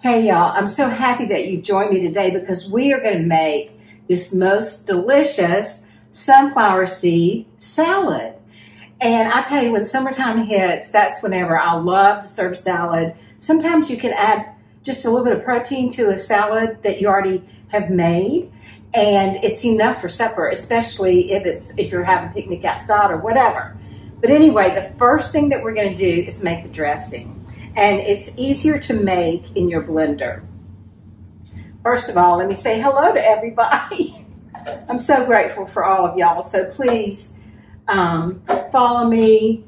Hey y'all, I'm so happy that you've joined me today because we are going to make this most delicious sunflower seed salad. And I tell you, when summertime hits, that's whenever I love to serve salad. Sometimes you can add just a little bit of protein to a salad that you already have made, and it's enough for supper, especially if you're having a picnic outside or whatever. But anyway, the first thing that we're going to do is make the dressing. And it's easier to make in your blender. First of all, let me say hello to everybody. I'm so grateful for all of y'all. So please follow me,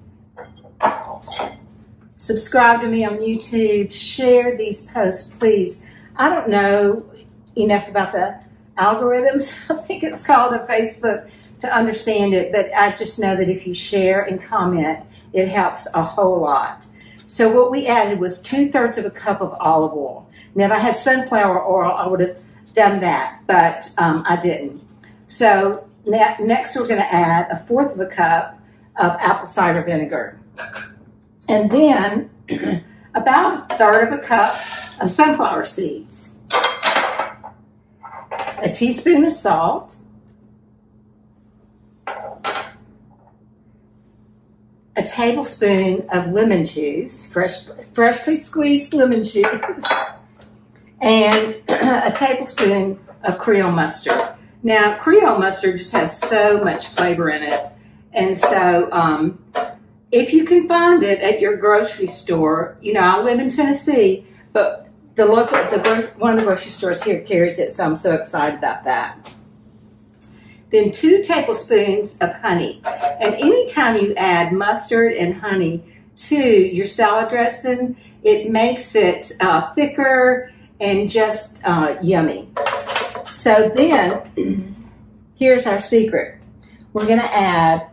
subscribe to me on YouTube, share these posts, please. I don't know enough about the algorithms, I think it's called, on Facebook, to understand it, but I just know that if you share and comment, it helps a whole lot. So what we added was 2/3 of a cup of olive oil. Now, if I had sunflower oil, I would have done that, but I didn't. So next we're going to add 1/4 of a cup of apple cider vinegar. And then about 1/3 of a cup of sunflower seeds. A teaspoon of salt. A tablespoon of lemon juice, freshly squeezed lemon juice, and a tablespoon of Creole mustard. Now, Creole mustard just has so much flavor in it, and so if you can find it at your grocery store, you know, I live in Tennessee, but one of the grocery stores here carries it, so I'm so excited about that. Then 2 tablespoons of honey. And anytime you add mustard and honey to your salad dressing, it makes it thicker and just yummy. So then, here's our secret. We're gonna add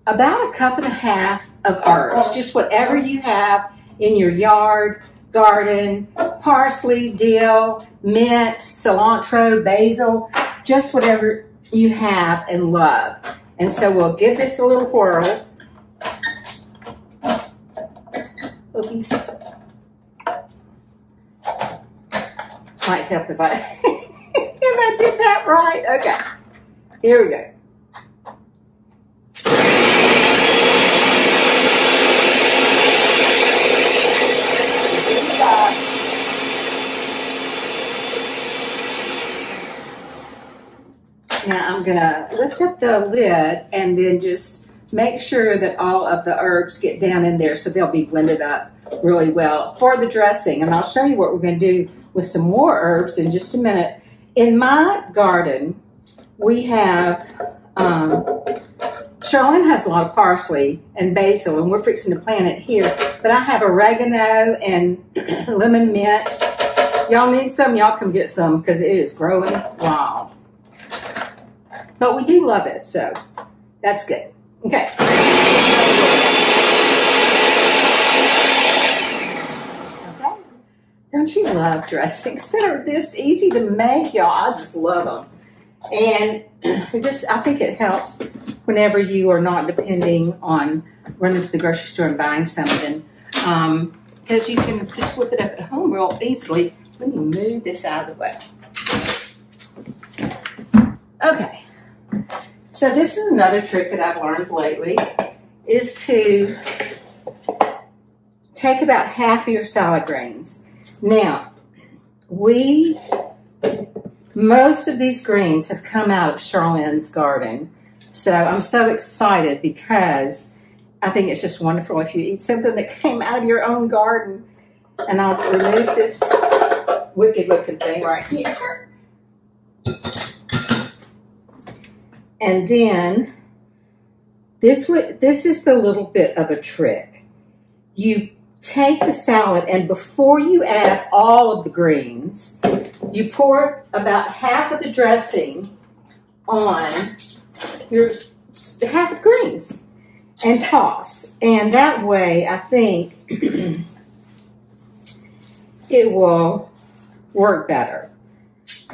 about 1.5 cups of herbs, just whatever you have in your yard, garden, parsley, dill, mint, cilantro, basil, just whatever you have and love. And so we'll give this a little whirl. Oops. Might help if I did that right. Okay, here we go. Now I'm gonna lift up the lid and then just make sure that all of the herbs get down in there so they'll be blended up really well for the dressing. And I'll show you what we're gonna do with some more herbs in just a minute. In my garden, we have, Charlene has a lot of parsley and basil, and we're fixing to plant it here, but I have oregano and lemon mint. Y'all need some, y'all come get some because it is growing wild. But we do love it, so that's good. Okay. Okay. Don't you love dressings that are this easy to make, y'all? I just love them. And I think it helps whenever you are not depending on running to the grocery store and buying something, because you can just whip it up at home real easily. Let me move this out of the way. Okay. So this is another trick that I've learned lately, is to take about half of your salad greens. Now, most of these greens have come out of Charlene's garden. So I'm so excited because I think it's just wonderful if you eat something that came out of your own garden. And I'll remove this wicked looking thing right here. And then this is the little bit of a trick. You take the salad, and before you add all of the greens, you pour about half of the dressing on your half of the greens and toss. And that way, I think it will work better.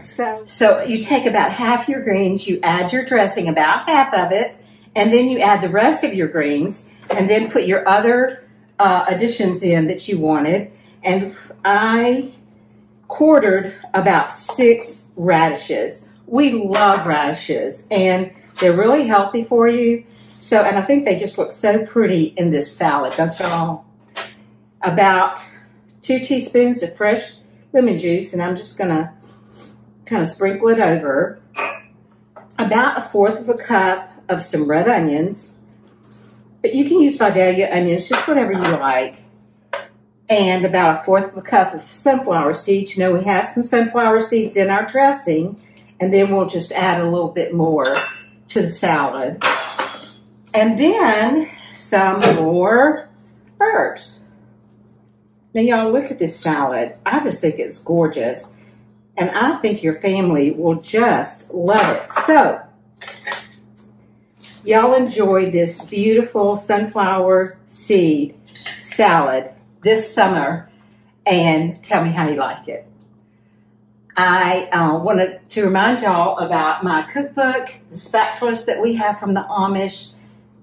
So you take about half your greens, you add your dressing, about half of it, and then you add the rest of your greens, and then put your other additions in that you wanted. And I quartered about 6 radishes. We love radishes, and they're really healthy for you. So, and I think they just look so pretty in this salad, don't y'all? About 2 teaspoons of fresh lemon juice, and I'm just gonna kind of sprinkle it over. About 1/4 cup of some red onions, but you can use Vidalia onions, just whatever you like. And about 1/4 cup of sunflower seeds. You know, we have some sunflower seeds in our dressing, and then we'll just add a little bit more to the salad. And then some more herbs. Now, y'all, look at this salad. I just think it's gorgeous. And I think your family will just love it. So, y'all enjoy this beautiful sunflower seed salad this summer, and tell me how you like it. I wanted to remind y'all about my cookbook, the spatulas that we have from the Amish,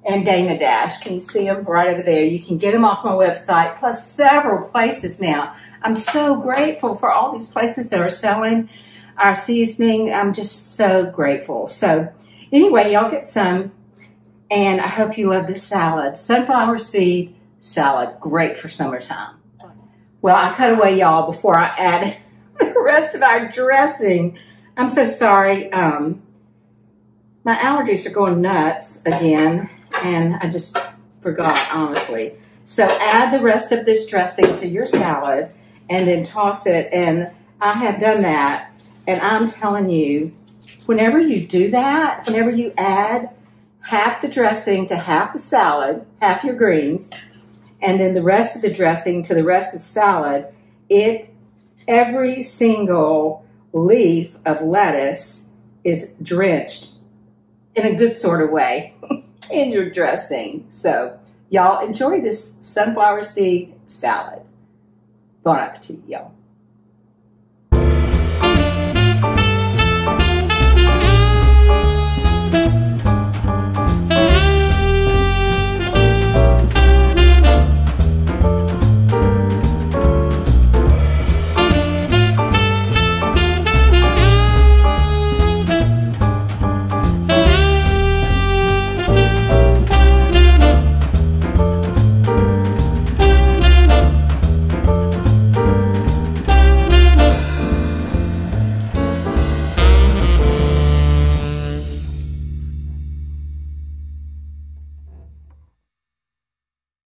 and Dana Dash. Can you see them right over there? You can get them off my website, plus several places now. I'm so grateful for all these places that are selling our seasoning. I'm just so grateful. So anyway, y'all get some, and I hope you love this salad. Sunflower seed salad, great for summertime. Well, I cut away, y'all, before I add the rest of our dressing. I'm so sorry. My allergies are going nuts again, and I just forgot, honestly. So add the rest of this dressing to your salad, and then toss it, and I have done that, and I'm telling you, whenever you do that, whenever you add half the dressing to half the salad, half your greens, and then the rest of the dressing to the rest of the salad, every single leaf of lettuce is drenched in a good sort of way in your dressing. So y'all enjoy this sunflower seed salad. Bon appetit, y'all.